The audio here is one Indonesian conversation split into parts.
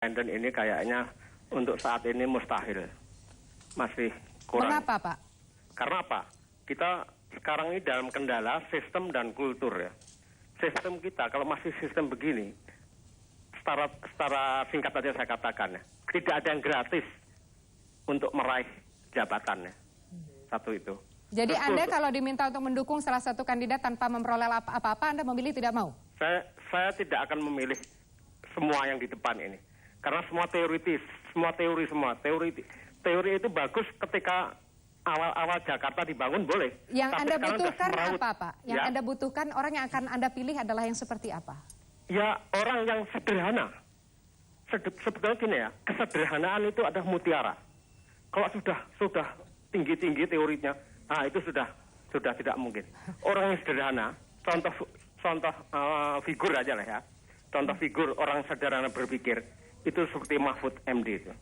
independen ini kayaknya untuk saat ini mustahil, masih kurang. Mengapa, Pak? Karena apa? Kita sekarang ini dalam kendala sistem dan kultur ya. Sistem kita kalau masih sistem begini, secara singkat saja saya katakan ya, tidak ada yang gratis untuk meraih jabatannya. Satu itu. Jadi Terus, Anda kalau diminta untuk mendukung salah satu kandidat tanpa memperoleh apa-apa, Anda memilih tidak mau? Saya tidak akan memilih semua yang di depan ini. Karena semua teoritis, teori itu bagus ketika awal-awal Jakarta dibangun boleh. Yang tapi Anda butuhkan apa, Pak? Yang ya, Anda butuhkan, orang yang akan Anda pilih adalah yang seperti apa? Ya orang yang sederhana. Sebetulnya gini ya, kesederhanaan itu adalah mutiara. Kalau sudah tinggi-tinggi teorinya, nah itu sudah tidak mungkin. Orang yang sederhana, contoh figur aja lah ya. Contoh figur orang sederhana berpikir itu seperti Mahfud MD itu.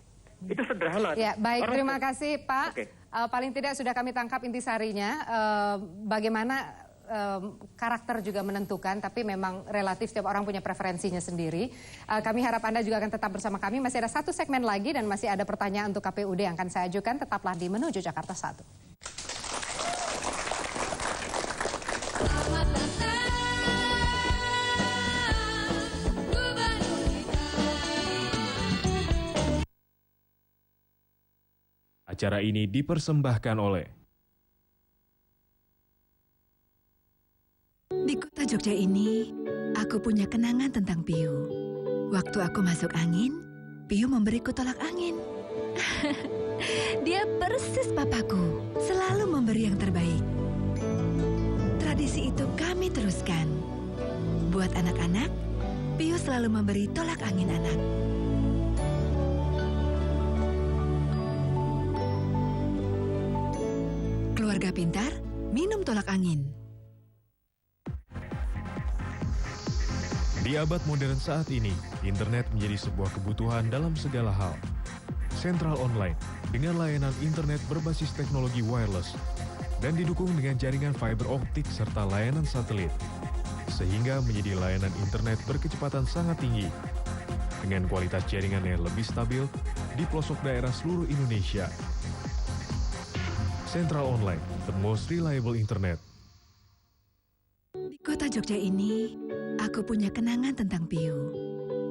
Itu sederhana. Ya, baik, terima kasih Pak. Okay. Paling tidak sudah kami tangkap intisarinya. Bagaimana karakter juga menentukan, tapi memang relatif setiap orang punya preferensinya sendiri. Kami harap Anda juga akan tetap bersama kami. Masih ada satu segmen lagi dan masih ada pertanyaan untuk KPUD yang akan saya ajukan. Tetaplah di Menuju Jakarta 1. Acara ini dipersembahkan oleh Di kota Jogja ini, aku punya kenangan tentang Piu. Waktu aku masuk angin, Piu memberiku tolak angin. Dia persis papaku, selalu memberi yang terbaik. Tradisi itu kami teruskan. Buat anak-anak, Piu selalu memberi tolak angin anak. Keluarga pintar, minum tolak angin. Di abad modern saat ini, internet menjadi sebuah kebutuhan dalam segala hal. Sentral Online dengan layanan internet berbasis teknologi wireless dan didukung dengan jaringan fiber optik serta layanan satelit, sehingga menjadi layanan internet berkecepatan sangat tinggi dengan kualitas jaringan yang lebih stabil di pelosok daerah seluruh Indonesia. Sentral Online, the most reliable internet. Di kota Jogja ini, aku punya kenangan tentang Piu.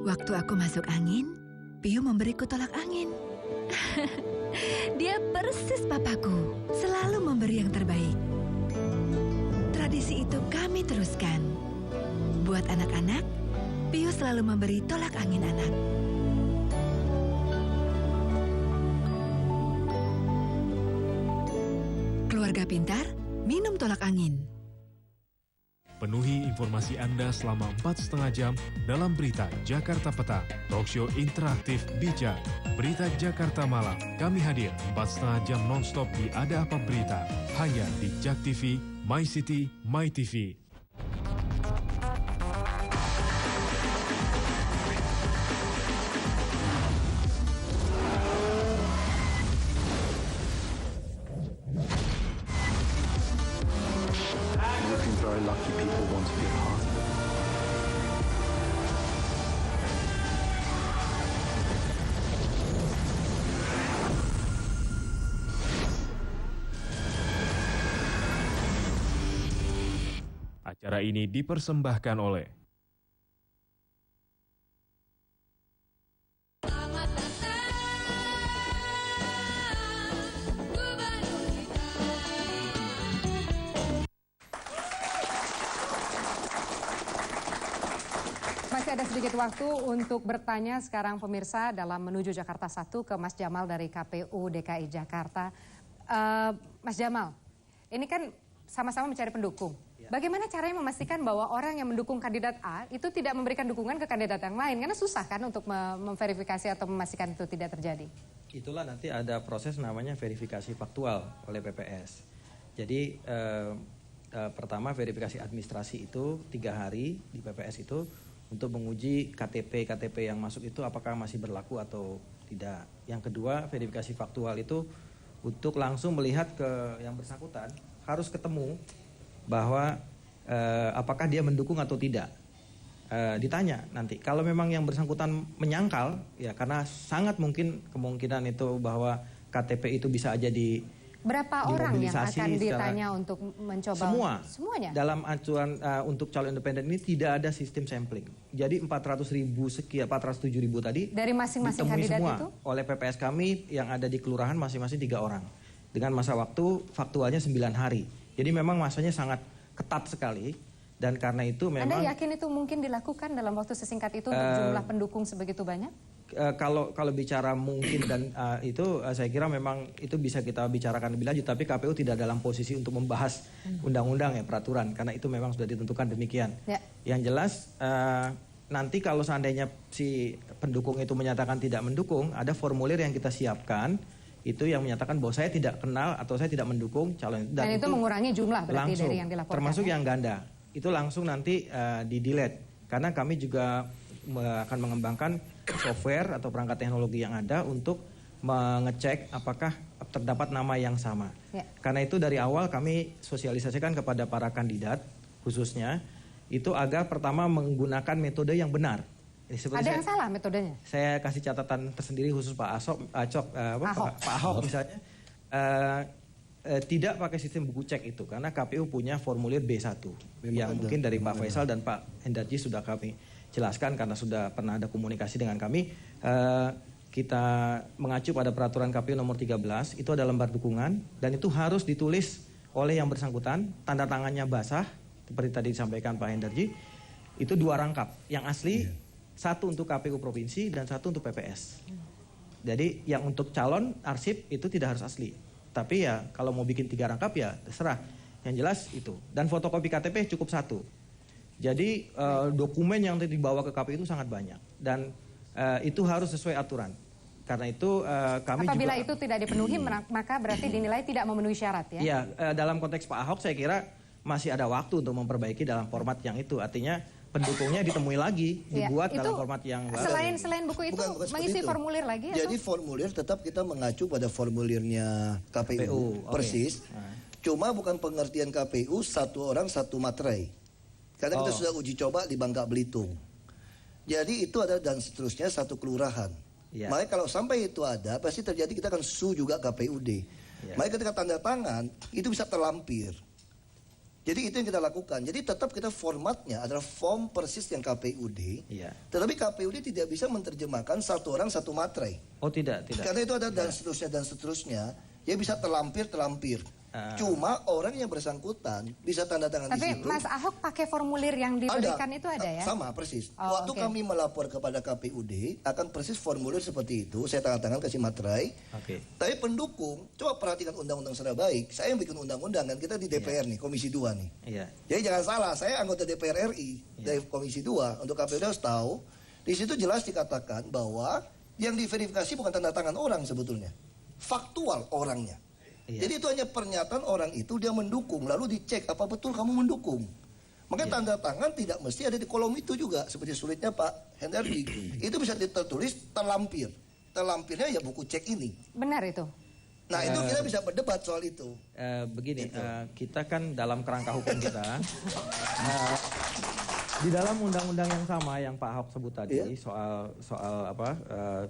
Waktu aku masuk angin, Piu memberiku tolak angin. Dia persis papaku, selalu memberi yang terbaik. Tradisi itu kami teruskan. Buat anak-anak, Piu selalu memberi tolak angin anak. Keluarga pintar, minum tolak angin. Penuhi informasi Anda selama 4,5 jam dalam berita Jakarta Petang, talkshow interaktif bijak, berita Jakarta Malam. Kami hadir 4,5 jam non-stop di Ada Apa Berita, hanya di Jak TV, My City, My TV. Very lucky people want to be a part of it. Acara ini dipersembahkan oleh Masih ada sedikit waktu untuk bertanya sekarang pemirsa dalam Menuju Jakarta 1 ke Mas Jamal dari KPU DKI Jakarta. Mas Jamal, ini kan sama-sama mencari pendukung. Bagaimana caranya memastikan bahwa orang yang mendukung kandidat A itu tidak memberikan dukungan ke kandidat yang lain? Karena susah kan untuk memverifikasi atau memastikan itu tidak terjadi. Itulah nanti ada proses namanya verifikasi faktual oleh PPS. Jadi pertama verifikasi administrasi itu 3 hari di PPS itu untuk menguji KTP yang masuk itu apakah masih berlaku atau tidak. Yang kedua, verifikasi faktual itu untuk langsung melihat ke yang bersangkutan, harus ketemu bahwa apakah dia mendukung atau tidak. ditanya nanti. Kalau memang yang bersangkutan menyangkal, ya karena sangat mungkin kemungkinan itu bahwa KTP itu bisa aja Berapa orang yang dimobilisasi akan ditanya untuk mencoba? Semuanya? Dalam acuan untuk calon independen ini tidak ada sistem sampling. Jadi 400.000 sekian, 407.000 tadi dari masing-masing ditemui kandidat semua itu? Oleh PPS kami yang ada di kelurahan masing-masing 3 orang. Dengan masa waktu faktualnya 9 hari. Jadi memang masanya sangat ketat sekali. Dan karena itu memang... Anda yakin itu mungkin dilakukan dalam waktu sesingkat itu untuk jumlah pendukung sebegitu banyak? Kalau bicara mungkin dan itu saya kira memang itu bisa kita bicarakan lebih lanjut, tapi KPU tidak dalam posisi untuk membahas undang-undang ya, peraturan, karena itu memang sudah ditentukan demikian. Ya. Yang jelas nanti kalau seandainya si pendukung itu menyatakan tidak mendukung, ada formulir yang kita siapkan itu yang menyatakan bahwa saya tidak kenal atau saya tidak mendukung calon. Dan itu mengurangi jumlah berarti langsung, dari yang dilaporkan. Termasuk yang ganda, itu langsung nanti di-delete, karena kami juga akan mengembangkan software atau perangkat teknologi yang ada untuk mengecek apakah terdapat nama yang sama. Ya. Karena itu dari awal kami sosialisasikan kepada para kandidat khususnya itu agar pertama menggunakan metode yang benar. Ada yang salah metodenya? Saya kasih catatan tersendiri khusus Pak Ahok misalnya. Tidak pakai sistem buku cek itu karena KPU punya formulir B1 yang mungkin dari Pak Faisal dan Pak Hendarji sudah kami jelaskan karena sudah pernah ada komunikasi dengan kami. Kita mengacu pada peraturan KPU nomor 13, itu ada lembar dukungan dan itu harus ditulis oleh yang bersangkutan, tanda tangannya basah seperti tadi disampaikan Pak Hendarji. Itu 2 rangkap, yang asli 1 untuk KPU provinsi dan 1 untuk PPS. Jadi yang untuk calon arsip itu tidak harus asli. Tapi ya kalau mau bikin 3 rangkap ya terserah. Yang jelas itu. Dan fotokopi KTP cukup 1. Jadi dokumen yang dibawa ke KPU itu sangat banyak dan itu harus sesuai aturan. Karena itu kami apabila juga, itu tidak dipenuhi maka berarti dinilai tidak memenuhi syarat ya? Iya, dalam konteks Pak Ahok saya kira masih ada waktu untuk memperbaiki dalam format yang itu. Artinya pendukungnya ditemui lagi, dibuat dalam format yang baru. Selain buku itu mengisi formulir lagi? Jadi atau? formulir tetap kita mengacu pada formulirnya KPU. Persis. Cuma bukan pengertian KPU 1 orang 1 materai. Karena kita sudah uji coba di Bangka Belitung. Jadi itu ada dan seterusnya 1 kelurahan. Makanya kalau sampai itu ada, pasti terjadi kita akan sue juga KPUD. Makanya ketika tanda tangan, itu bisa terlampir. Jadi itu yang kita lakukan. Jadi tetap kita formatnya adalah form persis yang KPUD. Tetapi KPUD tidak bisa menerjemahkan 1 orang 1 materai. Oh tidak. Karena itu ada dan seterusnya. Dia bisa terlampir. Cuma orang yang bersangkutan bisa tanda tangan di situ. Tapi Mas Ahok pakai formulir yang diberikan itu ada ya? Sama persis. Waktu kami melapor kepada KPUD akan persis formulir seperti itu. Saya tanda tangan kasih materai. Tapi pendukung, coba perhatikan undang-undang secara baik. Saya yang bikin undang-undang kan kita di DPR nih, Komisi 2 nih. Jadi jangan salah, saya anggota DPR RI dari Komisi 2. Untuk KPUD harus tahu, di situ jelas dikatakan bahwa yang diverifikasi bukan tanda tangan orang sebetulnya. Faktual orangnya. Jadi itu hanya pernyataan orang itu dia mendukung, lalu dicek apa betul kamu mendukung. Makanya tanda tangan tidak mesti ada di kolom itu juga, seperti sulitnya Pak Hendardi. Itu bisa tertulis terlampir. Terlampirnya ya buku cek ini. Benar itu. Nah itu kita bisa berdebat soal itu. Begini, kita kan dalam kerangka hukum kita, di dalam undang-undang yang sama yang Pak Ahok sebut tadi soal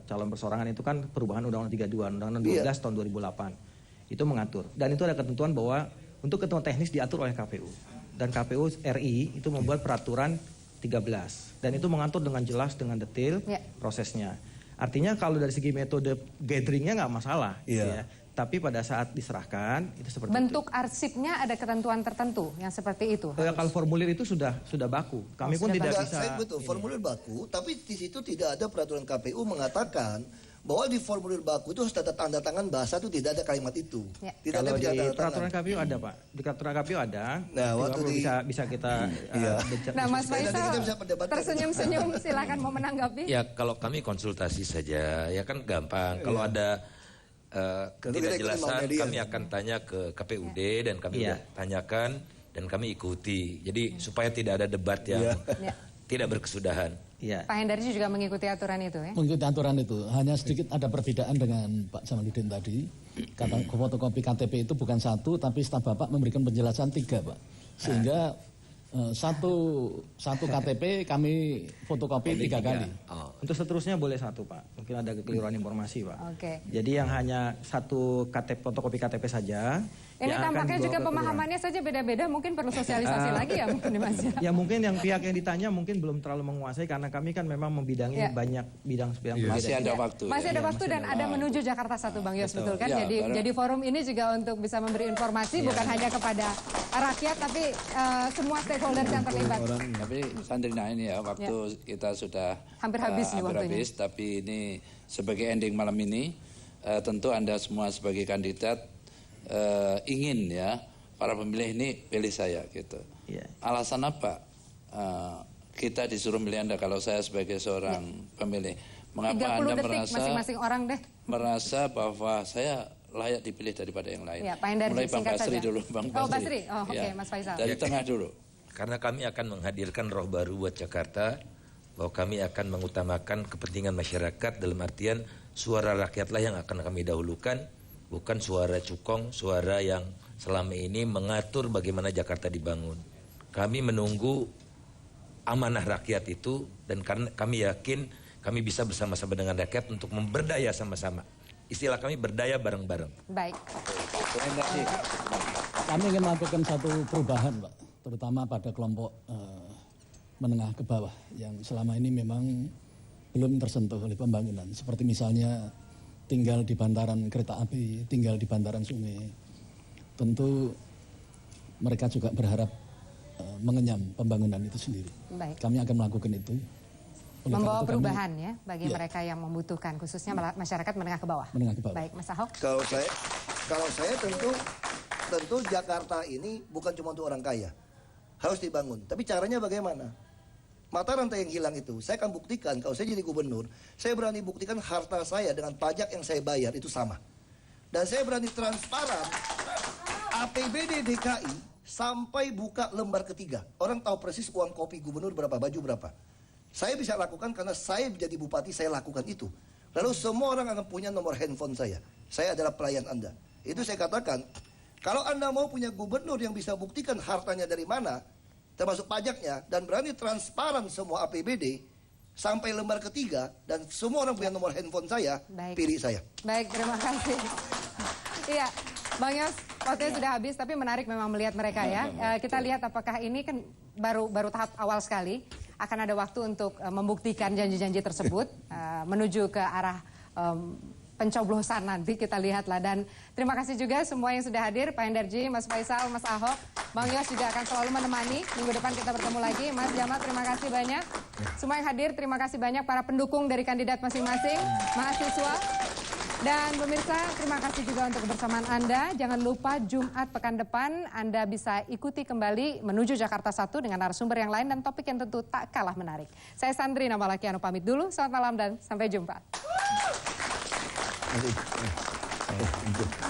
calon persorangan itu kan perubahan Undang-Undang 32, Undang-Undang 12 tahun 2008. Itu mengatur. Dan itu ada ketentuan bahwa untuk ketentuan teknis diatur oleh KPU. Dan KPU RI itu membuat peraturan 13. Dan itu mengatur dengan jelas, dengan detail prosesnya. Artinya kalau dari segi metode gatheringnya nggak masalah. Ya. Tapi pada saat diserahkan, itu seperti bentuk arsipnya ada ketentuan tertentu yang seperti itu? Kalau formulir itu sudah baku. Kami pun tidak bisa... Betul, formulir baku, tapi di situ tidak ada peraturan KPU mengatakan bahwa di formulir baku itu harus ada tanda tangan bahasa itu tidak ada kalimat itu. Tidak kalau ada di peraturan KPU ada Pak. Di peraturan KPU ada. Nah, waktu bisa kita Nah, Mas Faisal tersenyum-senyum, silakan mau menanggapi. Ya kalau kami konsultasi saja, ya kan gampang. Kalau ada ketidakjelasan kami akan tanya ke KPUD dan kami tanyakan dan kami ikuti. Jadi supaya tidak ada debat yang tidak berkesudahan. Pak Hendarji juga mengikuti aturan itu ya? Mengikuti aturan itu. Hanya sedikit ada perbedaan dengan Pak Jamaluddin tadi. Kata fotokopi KTP itu bukan 1, tapi staf Bapak memberikan penjelasan 3 Pak. Sehingga Satu KTP kami fotokopi 3 kali. Untuk seterusnya boleh 1 Pak. Mungkin ada kekeliruan informasi Pak. Oke. Jadi yang hanya 1 KTP fotokopi KTP saja. Ini tampaknya juga pemahamannya saja beda-beda, mungkin perlu sosialisasi lagi ya mungkin Mas. Ya mungkin yang pihak yang ditanya mungkin belum terlalu menguasai karena kami kan memang membidangi banyak bidang berbeda. Masih ada waktu. Masih ada waktu dan ada menuju Jakarta 1 Bang Yos, betul kan? Jadi forum ini juga untuk bisa memberi informasi bukan hanya kepada rakyat tapi semua stakeholder yang terlibat. Tapi Sandrina ini ya waktu kita sudah hampir habis nih waktunya. Habis, tapi ini sebagai ending malam ini tentu Anda semua sebagai kandidat ingin ya para pemilih ini pilih saya gitu. Alasan apa kita disuruh milih Anda kalau saya sebagai seorang pemilih? Mengapa Anda masing-masing orang deh merasa bahwa saya layak dipilih daripada yang lain? Ya, Pak Hendarji, mulai Bang Basri saja. dulu, Bang Basri. Oh Basri, oke, Mas Faisal. Dari tengah dulu. Karena kami akan menghadirkan roh baru buat Jakarta, bahwa kami akan mengutamakan kepentingan masyarakat dalam artian suara rakyatlah yang akan kami dahulukan, bukan suara cukong, suara yang selama ini mengatur bagaimana Jakarta dibangun. Kami menunggu amanah rakyat itu dan karena kami yakin kami bisa bersama-sama dengan rakyat untuk memberdaya sama-sama. Istilah kami berdaya bareng-bareng. Baik. Kami ingin melakukan satu perubahan Pak, terutama pada kelompok menengah ke bawah yang selama ini memang belum tersentuh oleh pembangunan. Seperti misalnya tinggal di bantaran kereta api, tinggal di bantaran sungai. Tentu mereka juga berharap mengenyam pembangunan itu sendiri. Baik. Kami akan melakukan itu. Membawa perubahan ya bagi mereka yang membutuhkan, khususnya masyarakat menengah ke bawah. Menengah ke bawah. Baik, Mas Ahok. Kalau saya tentu Jakarta ini bukan cuma untuk orang kaya. Harus dibangun. Tapi caranya bagaimana? Mata rantai yang hilang itu, saya akan buktikan kalau saya jadi gubernur, saya berani buktikan harta saya dengan pajak yang saya bayar itu sama. Dan saya berani transparan APBD DKI sampai buka lembar ketiga. Orang tahu persis uang kopi gubernur berapa, baju berapa. Saya bisa lakukan karena saya menjadi bupati, saya lakukan itu. Lalu semua orang akan punya nomor handphone saya. Saya adalah pelayan Anda. Itu saya katakan, kalau Anda mau punya gubernur yang bisa buktikan hartanya dari mana, termasuk pajaknya, dan berani transparan semua APBD sampai lembar ketiga, dan semua orang punya nomor handphone saya, pilih saya. Baik, terima kasih. Iya, Bang Yos, waktunya sudah habis, tapi menarik memang melihat mereka ya. Kita lihat apakah ini kan baru tahap awal sekali, akan ada waktu untuk membuktikan janji-janji tersebut, menuju ke arah pencoblosan nanti, kita lihatlah. Dan terima kasih juga semua yang sudah hadir, Pak Hendarji, Mas Faisal, Mas Ahok, Bang Yos juga akan selalu menemani. Minggu depan kita bertemu lagi. Mas Jamal, terima kasih banyak. Semua yang hadir, terima kasih banyak para pendukung dari kandidat masing-masing, mahasiswa. Dan pemirsa, terima kasih juga untuk kebersamaan Anda. Jangan lupa Jumat pekan depan Anda bisa ikuti kembali menuju Jakarta 1 dengan narasumber yang lain dan topik yang tentu tak kalah menarik. Saya Sandrina Malakiano pamit dulu. Selamat malam dan sampai jumpa.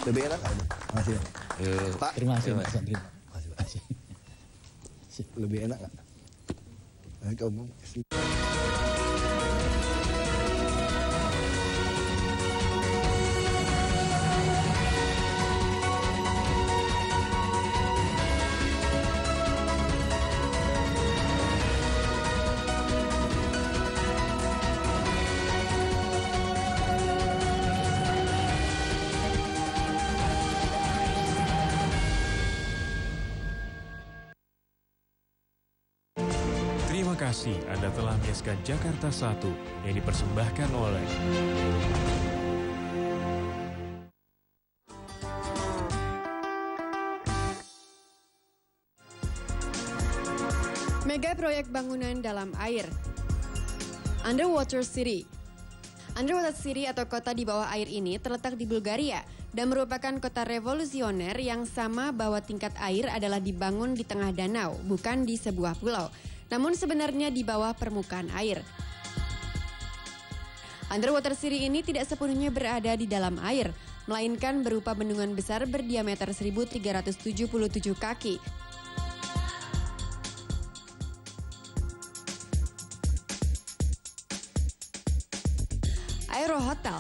Lebih enak aja. Masih. Pak, terima kasih Mas Sandrina. Masih. Lebih enak nggak? Kamu. Terima kasih Anda telah menyaksikan Jakarta 1 yang dipersembahkan oleh Mega proyek bangunan dalam air. Underwater City. Underwater City atau kota di bawah air ini terletak di Bulgaria dan merupakan kota revolusioner yang sama bahwa tingkat air adalah dibangun di tengah danau, bukan di sebuah pulau. Namun sebenarnya di bawah permukaan air. Underwater City ini tidak sepenuhnya berada di dalam air, melainkan berupa bendungan besar berdiameter 1377 kaki. Aero Hotel